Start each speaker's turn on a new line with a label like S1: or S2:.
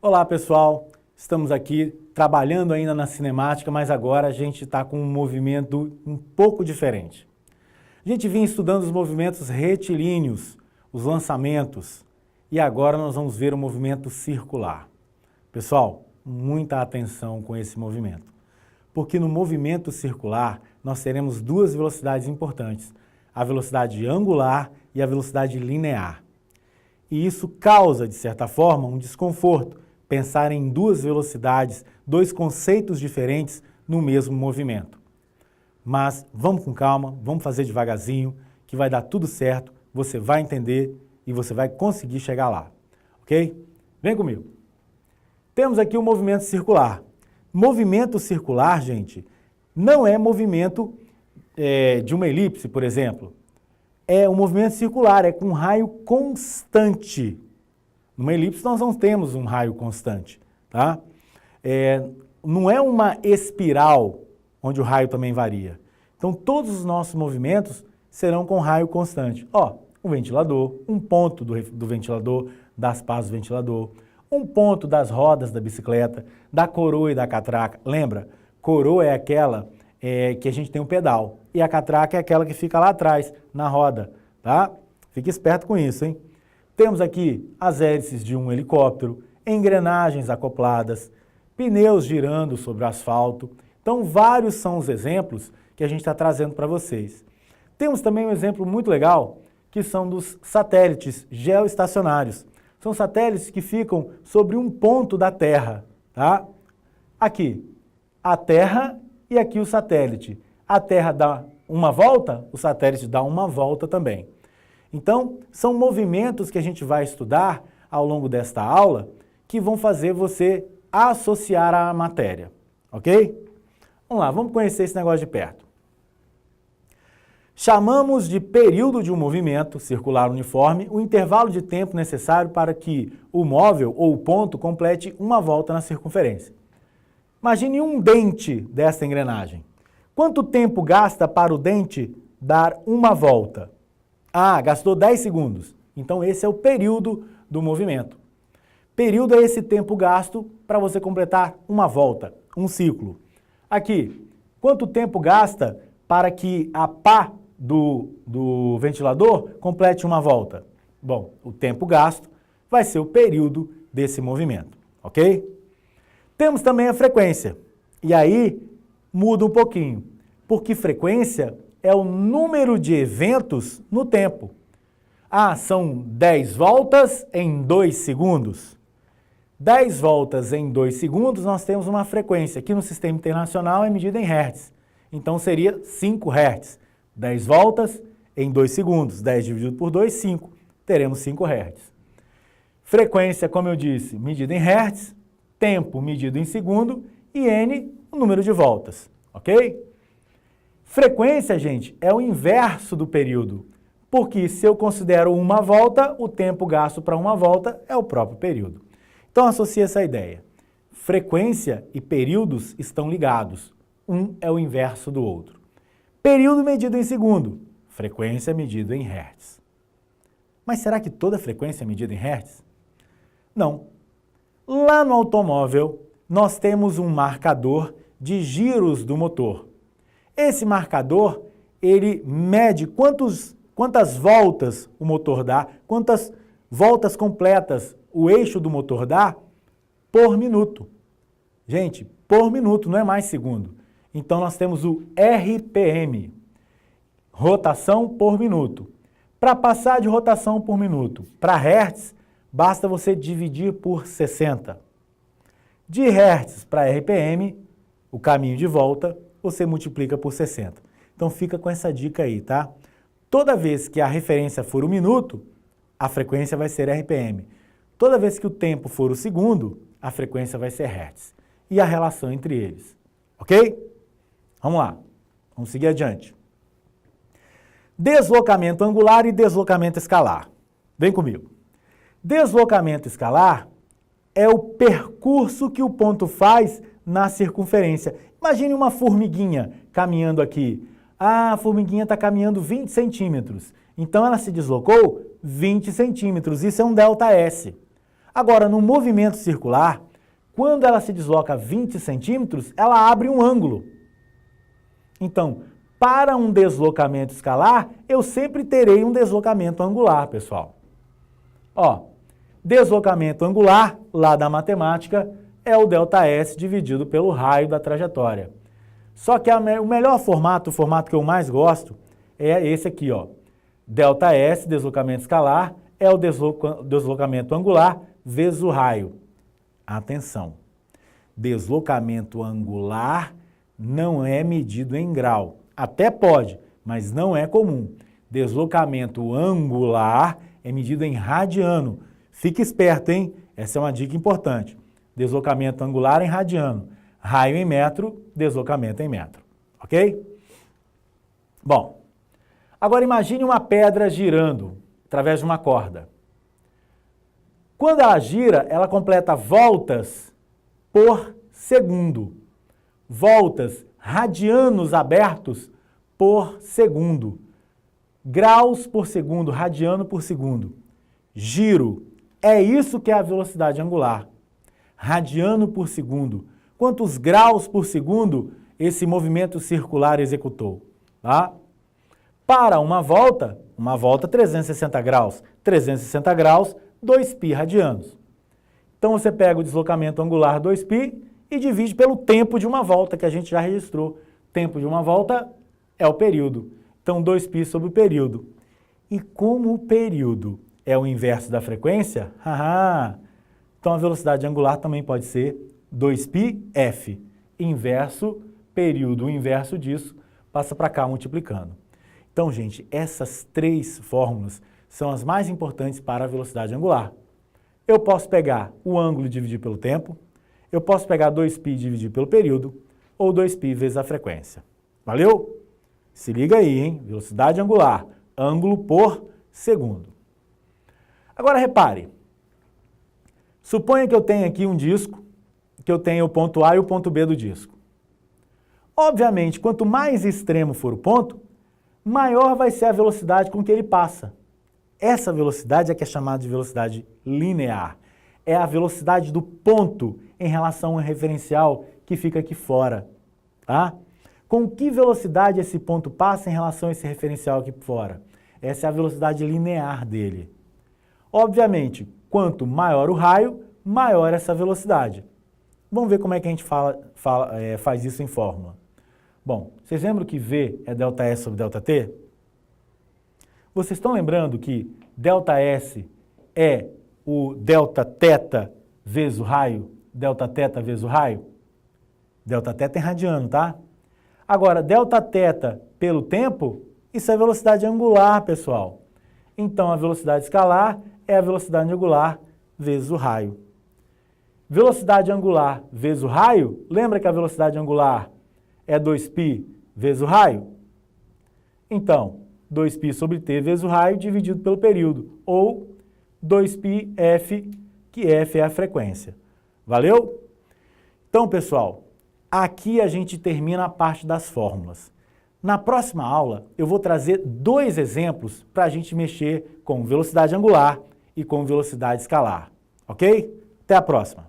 S1: Olá pessoal, estamos aqui trabalhando ainda na cinemática, mas agora a gente está com um movimento um pouco diferente. A gente vinha estudando os movimentos retilíneos, os lançamentos, e agora nós vamos ver o movimento circular. Pessoal, muita atenção com esse movimento, porque no movimento circular nós teremos duas velocidades importantes, a velocidade angular e a velocidade linear. E isso causa, de certa forma, um desconforto, pensar em duas velocidades, dois conceitos diferentes no mesmo movimento. Mas vamos com calma, vamos fazer devagarzinho, que vai dar tudo certo, você vai entender e você vai conseguir chegar lá, ok? Vem comigo. Temos aqui o movimento circular. Movimento circular, gente, não é movimento de uma elipse, por exemplo. É um movimento circular, é com raio constante. Numa elipse nós não temos um raio constante, tá? Não é uma espiral, onde o raio também varia. Então todos os nossos movimentos serão com raio constante. Ó, um ventilador, um ponto do ventilador, das pás do ventilador, um ponto das rodas da bicicleta, da coroa e da catraca. Lembra, coroa é aquela que a gente tem um pedal e a catraca é aquela que fica lá atrás, na roda, tá? Fique esperto com isso, hein? Temos aqui as hélices de um helicóptero, engrenagens acopladas, pneus girando sobre o asfalto. Então, vários são os exemplos que a gente está trazendo para vocês. Temos também um exemplo muito legal, que são dos satélites geoestacionários. São satélites que ficam sobre um ponto da Terra, tá? Aqui, a Terra e aqui o satélite. A Terra dá uma volta, o satélite dá uma volta também. Então, são movimentos que a gente vai estudar ao longo desta aula que vão fazer você associar à matéria, ok? Vamos lá, vamos conhecer esse negócio de perto. Chamamos de período de um movimento circular uniforme o intervalo de tempo necessário para que o móvel ou o ponto complete uma volta na circunferência. Imagine um dente desta engrenagem. Quanto tempo gasta para o dente dar uma volta? Ah, gastou 10 segundos. Então esse é o período do movimento. Período é esse tempo gasto para você completar uma volta, um ciclo. Aqui, quanto tempo gasta para que a pá do ventilador complete uma volta? Bom, o tempo gasto vai ser o período desse movimento, ok? Temos também a frequência. E aí muda um pouquinho, porque frequência é o número de eventos no tempo. Ah, são 10 voltas em 2 segundos. 10 voltas em 2 segundos, nós temos uma frequência que no sistema internacional é medida em hertz. Então seria 5 hertz. 10 voltas em 2 segundos. 10 dividido por 2, 5. Teremos 5 hertz. Frequência, como eu disse, medida em hertz. Tempo medido em segundo. E n, o número de voltas. Ok? Frequência, gente, é o inverso do período, porque se eu considero uma volta, o tempo gasto para uma volta é o próprio período. Então associe essa ideia. Frequência e períodos estão ligados. Um é o inverso do outro. Período medido em segundo, frequência medida em hertz. Mas será que toda frequência é medida em hertz? Não. Lá no automóvel, nós temos um marcador de giros do motor. Esse marcador, ele mede quantas voltas o motor dá, quantas voltas completas o eixo do motor dá por minuto. Gente, por minuto, não é mais segundo. Então nós temos o RPM, rotação por minuto. Para passar de rotação por minuto para hertz, basta você dividir por 60. De hertz para RPM, o caminho de volta, você multiplica por 60. Então fica com essa dica aí, tá? Toda vez que a referência for o minuto, a frequência vai ser RPM. Toda vez que o tempo for o segundo, a frequência vai ser hertz. E a relação entre eles. Ok? Vamos lá. Vamos seguir adiante. Deslocamento angular e deslocamento escalar. Vem comigo. Deslocamento escalar é o percurso que o ponto faz na circunferência. Imagine uma formiguinha caminhando aqui. Ah, a formiguinha está caminhando 20 centímetros. Então ela se deslocou 20 centímetros. Isso é um ΔS. Agora, no movimento circular, quando ela se desloca 20 centímetros, ela abre um ângulo. Então, para um deslocamento escalar, eu sempre terei um deslocamento angular, pessoal. Ó, deslocamento angular, lá da matemática, é o ΔS dividido pelo raio da trajetória. Só que o melhor formato, o formato que eu mais gosto, é esse aqui, ó. ΔS, deslocamento escalar, é o deslocamento angular vezes o raio. Atenção, deslocamento angular não é medido em grau. Até pode, mas não é comum. Deslocamento angular é medido em radiano. Fique esperto, hein? Essa é uma dica importante. Deslocamento angular em radiano. Raio em metro, deslocamento em metro. Ok? Bom, agora imagine uma pedra girando através de uma corda. Quando ela gira, ela completa voltas por segundo. Voltas, radianos abertos por segundo. Graus por segundo, radiano por segundo. Giro, é isso que é a velocidade angular. Radiano por segundo. Quantos graus por segundo esse movimento circular executou? Tá? Para uma volta 360 graus. 360 graus, 2π radianos. Então você pega o deslocamento angular 2π e divide pelo tempo de uma volta, que a gente já registrou. Tempo de uma volta é o período. Então 2π sobre o período. E como o período é o inverso da frequência, então a velocidade angular também pode ser 2πf. Inverso, período, o inverso disso, passa para cá multiplicando. Então, gente, essas três fórmulas são as mais importantes para a velocidade angular. Eu posso pegar o ângulo e dividir pelo tempo, eu posso pegar 2π e dividir pelo período, ou 2π vezes a frequência. Valeu? Se liga aí, hein? Velocidade angular, ângulo por segundo. Agora repare, suponha que eu tenha aqui um disco, que eu tenha o ponto A e o ponto B do disco. Obviamente, quanto mais extremo for o ponto, maior vai ser a velocidade com que ele passa. Essa velocidade é que é chamada de velocidade linear. É a velocidade do ponto em relação ao referencial que fica aqui fora. Tá? Com que velocidade esse ponto passa em relação a esse referencial aqui fora? Essa é a velocidade linear dele. Obviamente, quanto maior o raio, maior essa velocidade. Vamos ver como é que a gente faz isso em fórmula. Bom, vocês lembram que V é ΔS sobre ΔT? Vocês estão lembrando que ΔS é o Δθ vezes o raio? Δθ vezes o raio? Δθ em radiano, tá? Agora, Δθ pelo tempo, isso é velocidade angular, pessoal. Então, a velocidade escalar é a velocidade angular vezes o raio. Velocidade angular vezes o raio, lembra que a velocidade angular é 2π vezes o raio? Então, 2π sobre t vezes o raio dividido pelo período, ou 2πf, que f é a frequência. Valeu? Então, pessoal, aqui a gente termina a parte das fórmulas. Na próxima aula, eu vou trazer dois exemplos para a gente mexer com velocidade angular e com velocidade escalar. Ok? Até a próxima!